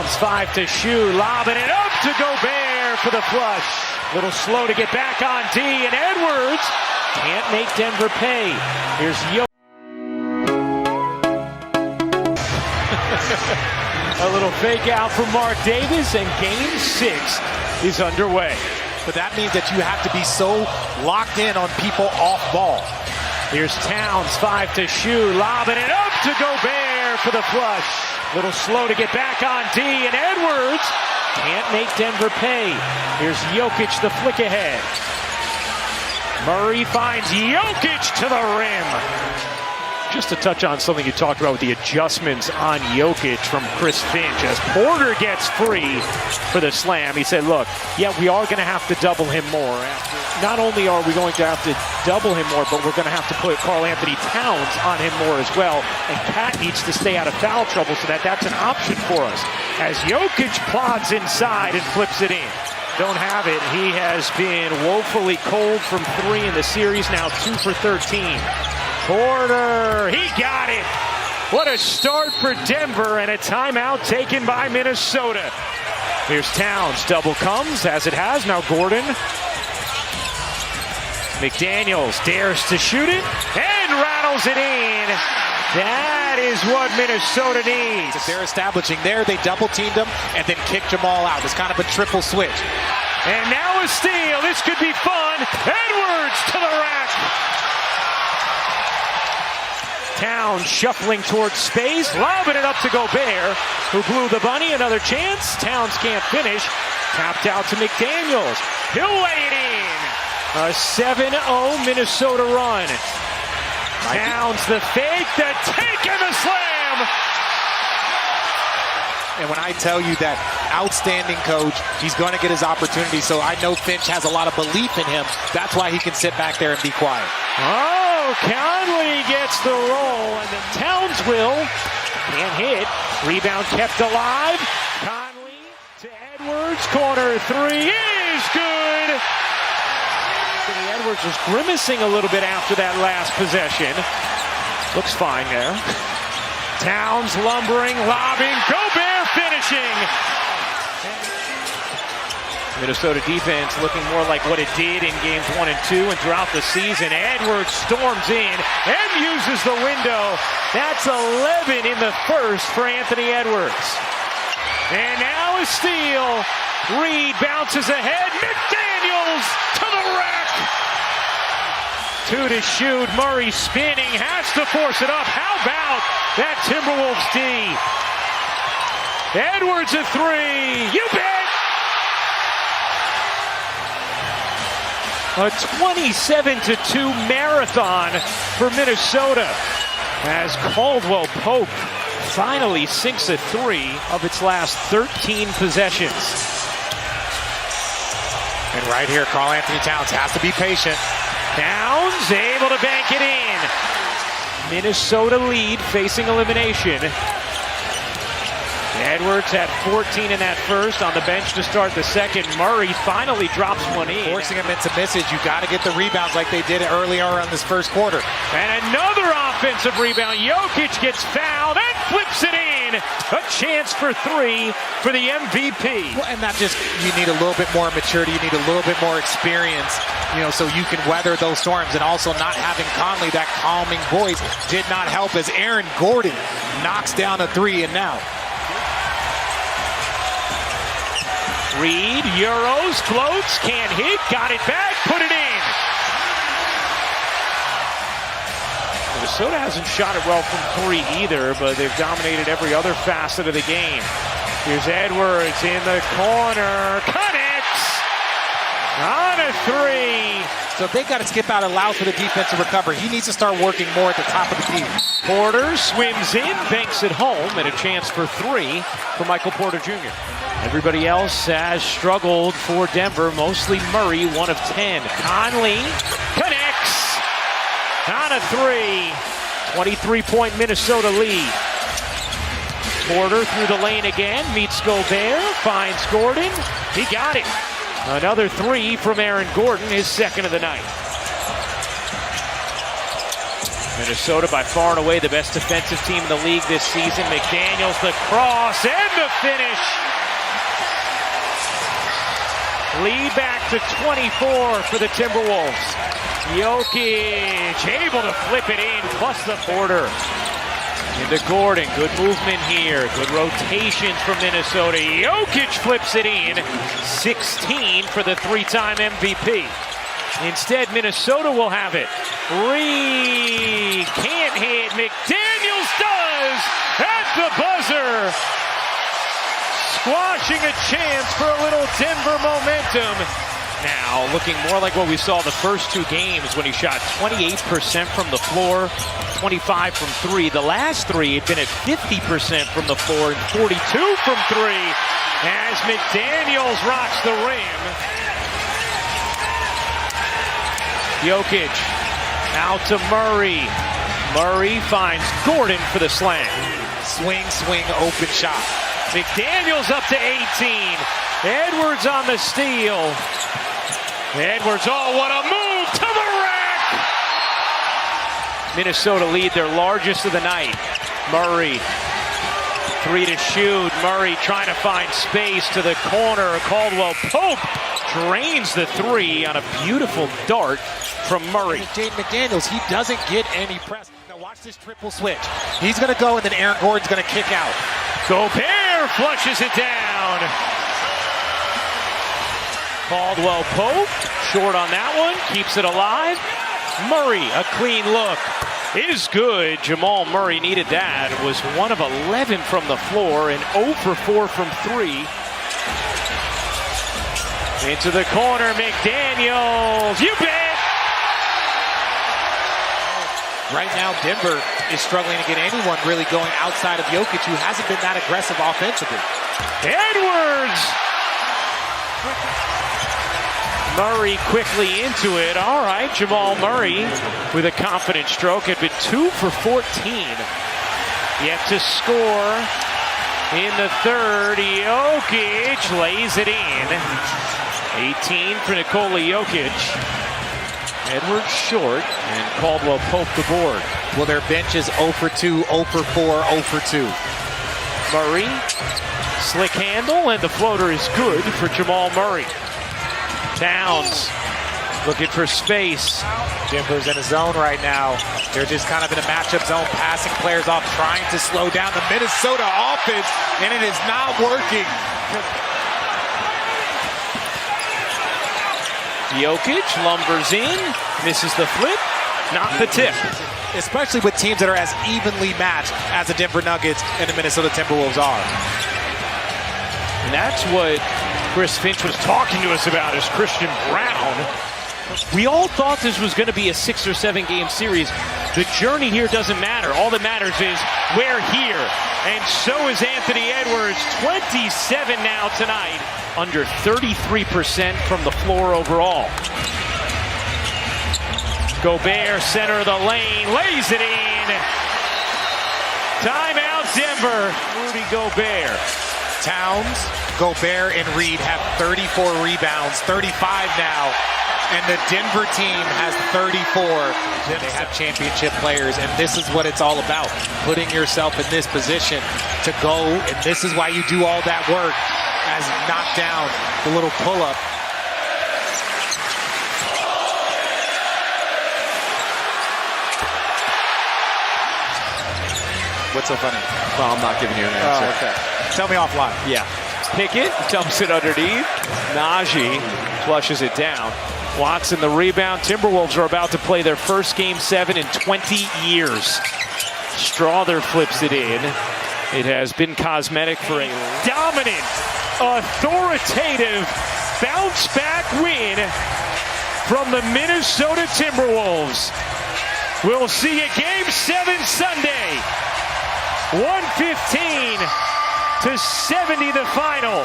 5 to Shu, lobbing it up to Gobert for the flush. Little slow to get back on D, and Edwards can't make Denver pay. Here's Jokic. A little fake out from Mark Davis, and Game 6 is underway. But that means that you have to be so locked in on people off ball. Here's Towns, 5 to Shu, lobbing it up to Gobert for the flush. Little slow to get back on D, and Edwards can't make Denver pay. Here's Jokic, the flick ahead. Murray finds Jokic to the rim. Just to touch on something you talked about with the adjustments on Jokic from Chris Finch. As Porter gets free for the slam, he said, look, yeah, we are going to have to double him more. Not only are we going to have to double him more, but we're going to have to put Karl-Anthony Towns on him more as well. And Cat needs to stay out of foul trouble, so that's an option for us. As Jokic plods inside and flips it in. Don't have it. He has been woefully cold from 3 in the series, now 2 for 13. Porter, he got it. What a start for Denver, and a timeout taken by Minnesota. Here's Towns, double comes, as it has, now Gordon. McDaniels dares to shoot it, and rattles it in. That is what Minnesota needs. If they're establishing there, they double-teamed him and then kicked Jamal out. It's kind of a triple switch. And now a steal. This could be fun. Edwards to the rack. Towns shuffling towards space, lobbing it up to Gobert, who blew the bunny. Another chance. Towns can't finish. Tapped out to McDaniels. He'll lay it in. A 7-0 Minnesota run. Towns the fake, the take, and the slam. And when I tell you that outstanding coach, he's going to get his opportunity. So I know Finch has a lot of belief in him. That's why he can sit back there and be quiet. Oh, Conley gets the roll, and then Towns will. Can't hit. Rebound kept alive. Conley to Edwards. Corner 3 is good. Anthony Edwards was grimacing a little bit after that last possession. Looks fine there. Towns lumbering, lobbing, Gobert finishing. Minnesota defense looking more like what it did in games 1 and 2 and throughout the season. Edwards storms in and uses the window. That's 11 in the first for Anthony Edwards. And now a steal. Reed bounces ahead. McDaniels to the rack. 2 to shoot. Murray spinning. Has to force it up. How about that Timberwolves D? Edwards a 3. You bet. A 27-2 marathon for Minnesota as Caldwell Pope finally sinks a 3 of its last 13 possessions. And right here, Karl-Anthony Towns has to be patient. Towns able to bank it in. Minnesota lead facing elimination. Edwards had 14 in that first, on the bench to start the second. Murray finally drops one in. Forcing him into misses. You got to get the rebounds like they did earlier on this first quarter. And another offensive rebound. Jokic gets fouled and flips it in. A chance for 3 for the MVP. Well, and not just, you need a little bit more maturity. You need a little bit more experience, so you can weather those storms. And also not having Conley, that calming voice, did not help as Aaron Gordon knocks down a 3. And now Reed, Euros, floats, can't hit, got it back, put it in. Minnesota hasn't shot it well from 3 either, but they've dominated every other facet of the game. Here's Edwards in the corner, connects on a 3. So if they got to skip out, allows for the defense to recover. He needs to start working more at the top of the key. Porter swims in, banks it home, and a chance for 3 for Michael Porter Jr. Everybody else has struggled for Denver, mostly Murray, 1 of 10. Conley connects on a 3. 23-point Minnesota lead. Porter through the lane again, meets Gobert, finds Gordon. He got it. Another 3 from Aaron Gordon, his second of the night. Minnesota by far and away the best defensive team in the league this season. McDaniels the cross and the finish. Lead back to 24 for the Timberwolves. Jokic able to flip it in, plus the border. Into Gordon, good movement here. Good rotations from Minnesota. Jokic flips it in. 16 for the three-time MVP. Instead, Minnesota will have it. Reed can't hit. McDaniels does at the buzzer. Squashing a chance for a little Denver momentum. Now, looking more like what we saw the first two games when he shot 28% from the floor, 25 from three. The last three had been at 50% from the floor and 42 from three as McDaniels rocks the rim. Jokic out to Murray. Murray finds Gordon for the slam. Swing, open shot. McDaniels up to 18. Edwards on the steal. Edwards, oh, what a move to the rack! Minnesota lead their largest of the night. Murray, three to shoot. Murray trying to find space to the corner. Caldwell Pope drains the three on a beautiful dart from Murray. Jaden McDaniels, he doesn't get any press. Now watch this triple switch. He's going to go, and then Aaron Gordon's going to kick out. Gobert flushes it down. Caldwell Pope, short on that one, keeps it alive. Murray, a clean look, is good. Jamal Murray needed that. It was 1 of 11 from the floor and 0 for 4 from three. Into the corner, McDaniels, you bet! Right now, Denver is struggling to get anyone really going outside of Jokic, who hasn't been that aggressive offensively. Edwards! Murray quickly into it. All right, Jamal Murray with a confident stroke had been 2 for 14. Yet to score in the third. Jokic lays it in. 18 for Nikola Jokic. Edwards short, and Caldwell Pope the board. Well, their bench is 0 for 2, 0 for 4, 0 for 2. Murray, slick handle, and the floater is good for Jamal Murray. Towns looking for space. Denver's in a zone right now. They're just kind of in a matchup zone, passing players off, trying to slow down the Minnesota offense, and it is not working. Jokic lumbers in, misses the flip, not the tip. Especially with teams that are as evenly matched as the Denver Nuggets and the Minnesota Timberwolves are. And that's what Chris Finch was talking to us about, is Christian Brown. We all thought this was going to be a 6 or 7 game series. The journey here doesn't matter. All that matters is we're here. And so is Anthony Edwards, 27 now tonight, under 33% from the floor overall. Gobert, center of the lane, lays it in. Timeout, Denver. Rudy Gobert. Towns, Gobert, and Reed have 34 rebounds, 35 now. And the Denver team has 34. They have championship players, and this is what it's all about. Putting yourself in this position to go, and this is why you do all that work, as knock down the little pull-up. What's so funny? Well, I'm not giving you an answer. Oh, okay. Tell me offline. Yeah. Pickett dumps it underneath. Najee flushes it down. Watson the rebound. Timberwolves are about to play their first Game 7 in 20 years. Strawther flips it in. It has been cosmetic for a dominant, authoritative bounce-back win from the Minnesota Timberwolves. We'll see you Game 7 Sunday. 115 to 70 the final.